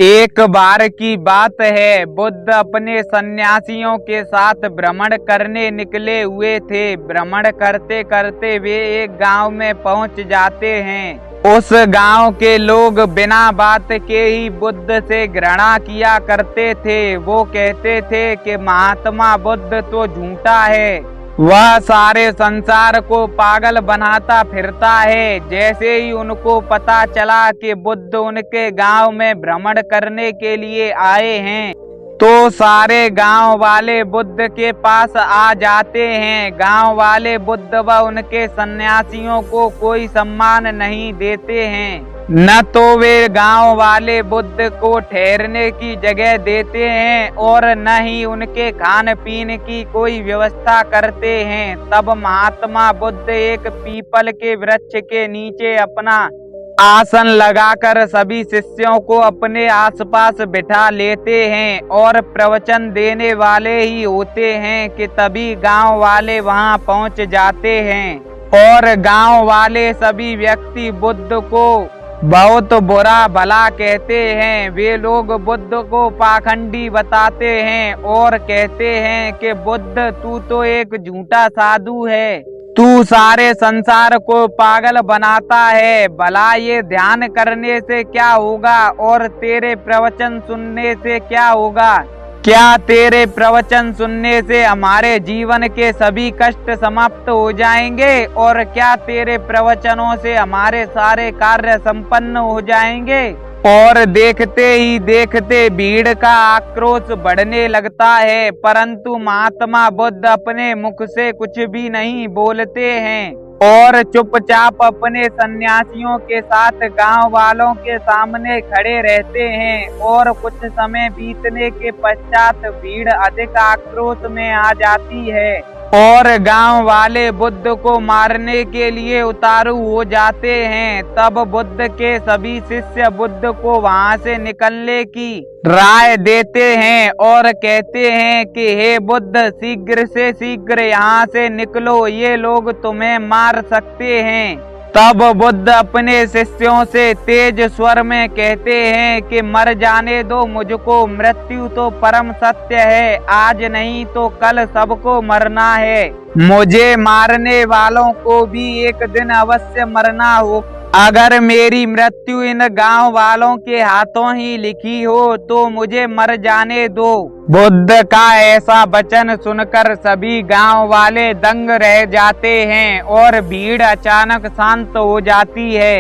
एक बार की बात है, बुद्ध अपने सन्यासियों के साथ भ्रमण करने निकले हुए थे। भ्रमण करते करते वे एक गांव में पहुंच जाते हैं। उस गांव के लोग बिना बात के ही बुद्ध से घृणा किया करते थे। वो कहते थे कि महात्मा बुद्ध तो झूठा है, वह सारे संसार को पागल बनाता फिरता है। जैसे ही उनको पता चला कि बुद्ध उनके गांव में भ्रमण करने के लिए आए हैं, तो सारे गांव वाले बुद्ध के पास आ जाते हैं। गांव वाले बुद्ध व उनके सन्यासियों को कोई सम्मान नहीं देते हैं। न तो वे गांव वाले बुद्ध को ठहरने की जगह देते हैं और न ही उनके खान पीन की कोई व्यवस्था करते हैं। तब महात्मा बुद्ध एक पीपल के वृक्ष के नीचे अपना आसन लगाकर सभी शिष्यों को अपने आसपास बिठा लेते हैं और प्रवचन देने वाले ही होते हैं कि तभी गांव वाले वहां पहुंच जाते हैं। और गांव वाले सभी व्यक्ति बुद्ध को बहुत बुरा भला कहते हैं। वे लोग बुद्ध को पाखंडी बताते हैं और कहते हैं कि बुद्ध तू तो एक झूठा साधु है, तू सारे संसार को पागल बनाता है। भला ये ध्यान करने से क्या होगा और तेरे प्रवचन सुनने से क्या होगा? क्या तेरे प्रवचन सुनने से हमारे जीवन के सभी कष्ट समाप्त हो जाएंगे और क्या तेरे प्रवचनों से हमारे सारे कार्य संपन्न हो जाएंगे? और देखते ही देखते भीड़ का आक्रोश बढ़ने लगता है, परंतु महात्मा बुद्ध अपने मुख से कुछ भी नहीं बोलते हैं और चुपचाप अपने सन्यासियों के साथ गांव वालों के सामने खड़े रहते हैं। और कुछ समय बीतने के पश्चात भीड़ अधिक आक्रोश में आ जाती है और गांव वाले बुद्ध को मारने के लिए उतारू हो जाते हैं। तब बुद्ध के सभी शिष्य बुद्ध को वहां से निकलने की राय देते हैं और कहते हैं कि हे बुद्ध, शीघ्र से शीघ्र यहाँ से निकलो, ये लोग तुम्हें मार सकते हैं। तब बुद्ध अपने शिष्यों से तेज स्वर में कहते हैं कि मर जाने दो मुझको, मृत्यु तो परम सत्य है, आज नहीं तो कल सबको मरना है। मुझे मारने वालों को भी एक दिन अवश्य मरना हो। अगर मेरी मृत्यु इन गांव वालों के हाथों ही लिखी हो तो मुझे मर जाने दो। बुद्ध का ऐसा वचन सुनकर सभी गांव वाले दंग रह जाते हैं और भीड़ अचानक शांत हो जाती है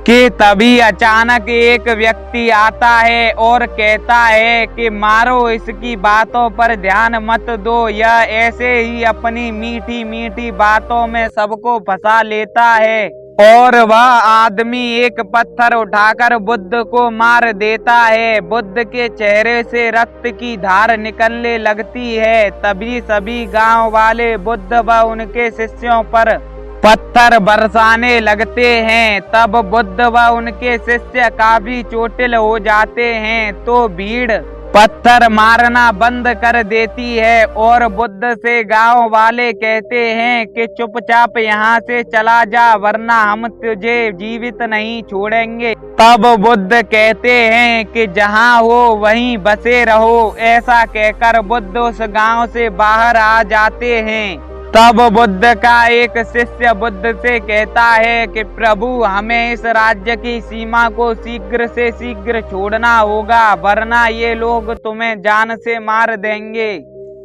कि तभी अचानक एक व्यक्ति आता है और कहता है कि मारो, इसकी बातों पर ध्यान मत दो, यह ऐसे ही अपनी मीठी मीठी बातों में सबको फंसा लेता है। और वह आदमी एक पत्थर उठाकर बुद्ध को मार देता है। बुद्ध के चेहरे से रक्त की धार निकलने लगती है। तभी सभी गांव वाले बुद्ध व उनके शिष्यों पर पत्थर बरसाने लगते हैं। तब बुद्ध व उनके शिष्य काफी चोटिल हो जाते हैं तो भीड़ पत्थर मारना बंद कर देती है और बुद्ध से गांव वाले कहते हैं कि चुपचाप यहाँ से चला जा, वरना हम तुझे जीवित नहीं छोड़ेंगे। तब बुद्ध कहते हैं कि जहाँ हो वहीं बसे रहो। ऐसा कहकर बुद्ध उस गांव से बाहर आ जाते हैं। तब बुद्ध का एक शिष्य बुद्ध से कहता है कि प्रभु, हमें इस राज्य की सीमा को शीघ्र से शीघ्र छोड़ना होगा, वरना ये लोग तुम्हें जान से मार देंगे।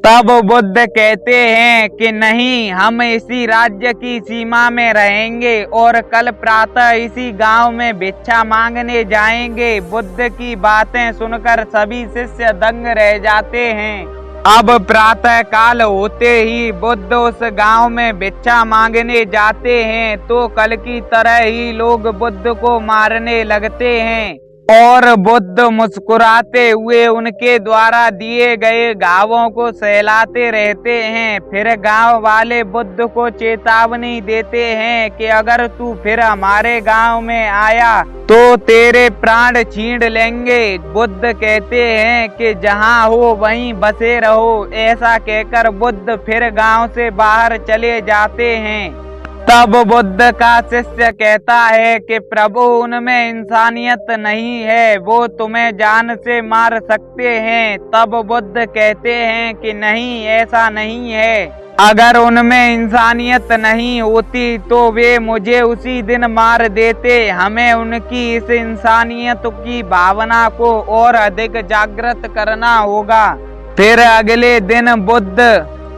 तब बुद्ध कहते हैं कि नहीं, हम इसी राज्य की सीमा में रहेंगे और कल प्रातः इसी गांव में भिक्षा मांगने जाएंगे। बुद्ध की बातें सुनकर सभी शिष्य दंग रह जाते हैं। अब प्रातः काल होते ही बुद्ध उस गांव में भिक्षा मांगने जाते हैं तो कल की तरह ही लोग बुद्ध को मारने लगते हैं और बुद्ध मुस्कुराते हुए उनके द्वारा दिए गए घावों को सहलाते रहते हैं। फिर गांव वाले बुद्ध को चेतावनी देते हैं कि अगर तू फिर हमारे गांव में आया तो तेरे प्राण छीन लेंगे। बुद्ध कहते हैं कि जहां हो वहीं बसे रहो। ऐसा कहकर बुद्ध फिर गांव से बाहर चले जाते हैं। तब बुद्ध का शिष्य कहता है कि प्रभु, उनमें इंसानियत नहीं है, वो तुम्हें जान से मार सकते हैं। तब बुद्ध कहते हैं कि नहीं, ऐसा नहीं है। अगर उनमें इंसानियत नहीं होती तो वे मुझे उसी दिन मार देते। हमें उनकी इस इंसानियत की भावना को और अधिक जागृत करना होगा। फिर अगले दिन बुद्ध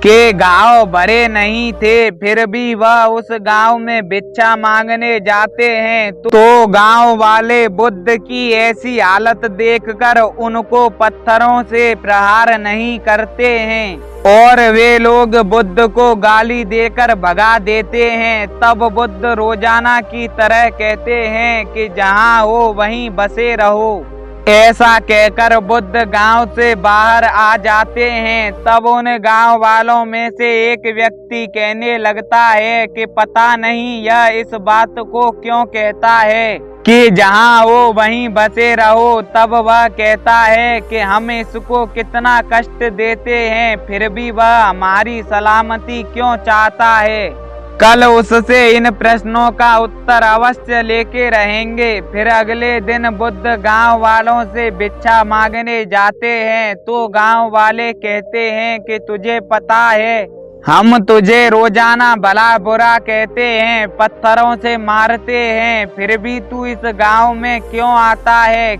के गांव भरे नहीं थे, फिर भी वह उस गांव में भिक्षा मांगने जाते हैं तो गांव वाले बुद्ध की ऐसी हालत देखकर उनको पत्थरों से प्रहार नहीं करते हैं और वे लोग बुद्ध को गाली देकर भगा देते हैं। तब बुद्ध रोजाना की तरह कहते हैं कि जहां हो वहीं बसे रहो। ऐसा कहकर बुद्ध गांव से बाहर आ जाते हैं। तब उन गांव वालों में से एक व्यक्ति कहने लगता है कि पता नहीं यह इस बात को क्यों कहता है कि जहां हो वहीं बसे रहो। तब वह कहता है कि हम इसको कितना कष्ट देते हैं, फिर भी वह हमारी सलामती क्यों चाहता है। कल उससे इन प्रश्नों का उत्तर अवश्य लेके रहेंगे। फिर अगले दिन बुद्ध गांव वालों से भिक्षा मांगने जाते हैं तो गांव वाले कहते हैं कि तुझे पता है, हम तुझे रोजाना भला बुरा कहते हैं, पत्थरों से मारते हैं, फिर भी तू इस गांव में क्यों आता है?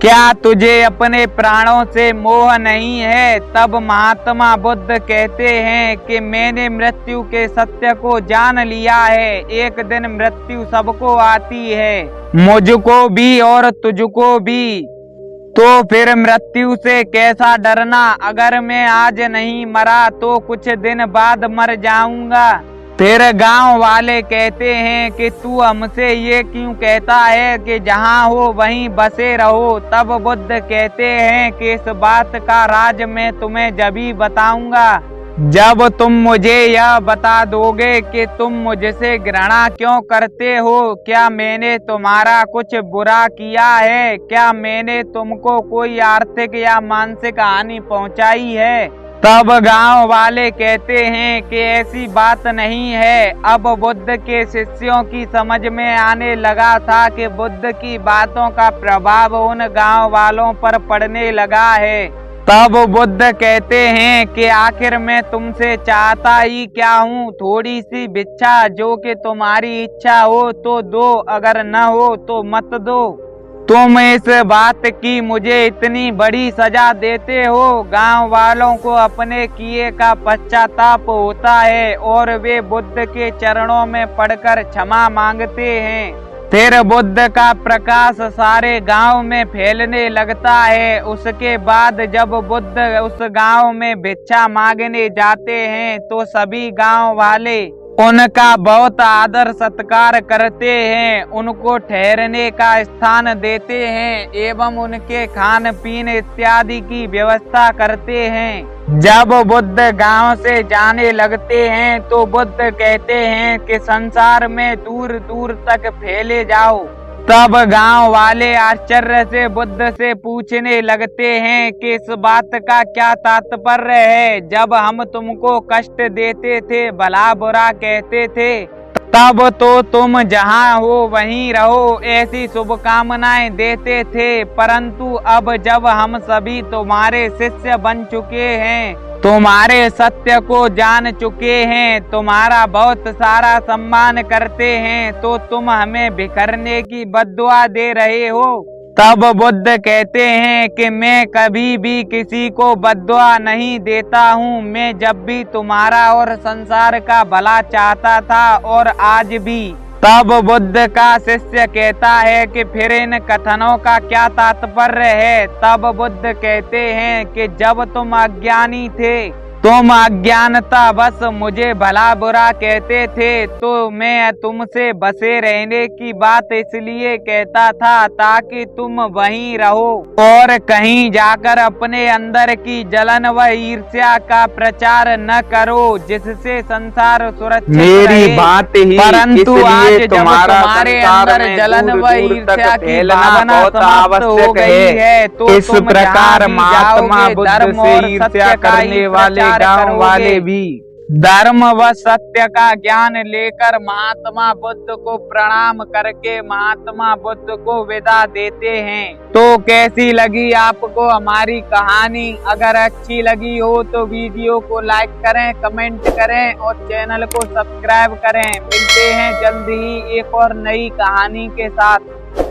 क्या तुझे अपने प्राणों से मोह नहीं है? तब महात्मा बुद्ध कहते हैं कि मैंने मृत्यु के सत्य को जान लिया है। एक दिन मृत्यु सबको आती है, मुझको भी और तुझको भी। तो फिर मृत्यु से कैसा डरना? अगर मैं आज नहीं मरा तो कुछ दिन बाद मर जाऊंगा। फिर गांव वाले कहते हैं कि तू हमसे ये क्यों कहता है कि जहां हो वहीं बसे रहो। तब बुद्ध कहते हैं कि इस बात का राज मैं तुम्हें जभी बताऊंगा जब तुम मुझे यह बता दोगे कि तुम मुझसे घृणा क्यों करते हो। क्या मैंने तुम्हारा कुछ बुरा किया है? क्या मैंने तुमको कोई आर्थिक या मानसिक हानि पहुंचाई है? तब गांव वाले कहते हैं कि ऐसी बात नहीं है। अब बुद्ध के शिष्यों की समझ में आने लगा था कि बुद्ध की बातों का प्रभाव उन गांव वालों पर पड़ने लगा है। तब बुद्ध कहते हैं कि आखिर मैं तुमसे चाहता ही क्या हूँ? थोड़ी सी भिक्षा, जो कि तुम्हारी इच्छा हो तो दो, अगर न हो तो मत दो। तुम इस बात की मुझे इतनी बड़ी सजा देते हो। गांव वालों को अपने किए का पश्चाताप होता है और वे बुद्ध के चरणों में पड़कर क्षमा मांगते हैं। फिर बुद्ध का प्रकाश सारे गांव में फैलने लगता है। उसके बाद जब बुद्ध उस गांव में भिक्षा मांगने जाते हैं तो सभी गांव वाले उनका बहुत आदर सत्कार करते हैं, उनको ठहरने का स्थान देते हैं एवं उनके खान पीन इत्यादि की व्यवस्था करते हैं। जब बुद्ध गांव से जाने लगते हैं तो बुद्ध कहते हैं कि संसार में दूर दूर तक फैले जाओ। तब गांव वाले आश्चर्य से बुद्ध से पूछने लगते हैं कि इस बात का क्या तात्पर्य है? जब हम तुमको कष्ट देते थे, भला बुरा कहते थे, तब तो तुम जहां हो वहीं रहो ऐसी शुभकामनाएं देते थे, परंतु अब जब हम सभी तुम्हारे शिष्य बन चुके हैं, तुम्हारे सत्य को जान चुके हैं, तुम्हारा बहुत सारा सम्मान करते हैं, तो तुम हमें बिखरने की बद्दुआ दे रहे हो। तब बुद्ध कहते हैं कि मैं कभी भी किसी को बद्दुआ नहीं देता हूँ। मैं जब भी तुम्हारा और संसार का भला चाहता था और आज भी। तब बुद्ध का शिष्य कहता है कि फिर इन कथनों का क्या तात्पर्य है? तब बुद्ध कहते हैं कि जब तुम अज्ञानी थे, तुम अज्ञानता बस मुझे भला बुरा कहते थे, तो मैं तुमसे बसे रहने की बात इसलिए कहता था ताकि तुम वहीं रहो और कहीं जाकर अपने अंदर की जलन व ईर्ष्या का प्रचार न करो, जिससे संसार सुरक्षित रहे। बात ही परंतु आज जब तुम्हारे अंदर जलन व ईर्ष्या की भावना समाप्त हो गई है तो इस प्रकार महात्मा बुद्ध से ईर्ष्या करने वाले गांव वाले भी धर्म व सत्य का ज्ञान लेकर महात्मा बुद्ध को प्रणाम करके महात्मा बुद्ध को विदा देते हैं। तो कैसी लगी आपको हमारी कहानी? अगर अच्छी लगी हो तो वीडियो को लाइक करें, कमेंट करें और चैनल को सब्सक्राइब करें। मिलते हैं जल्द ही एक और नई कहानी के साथ।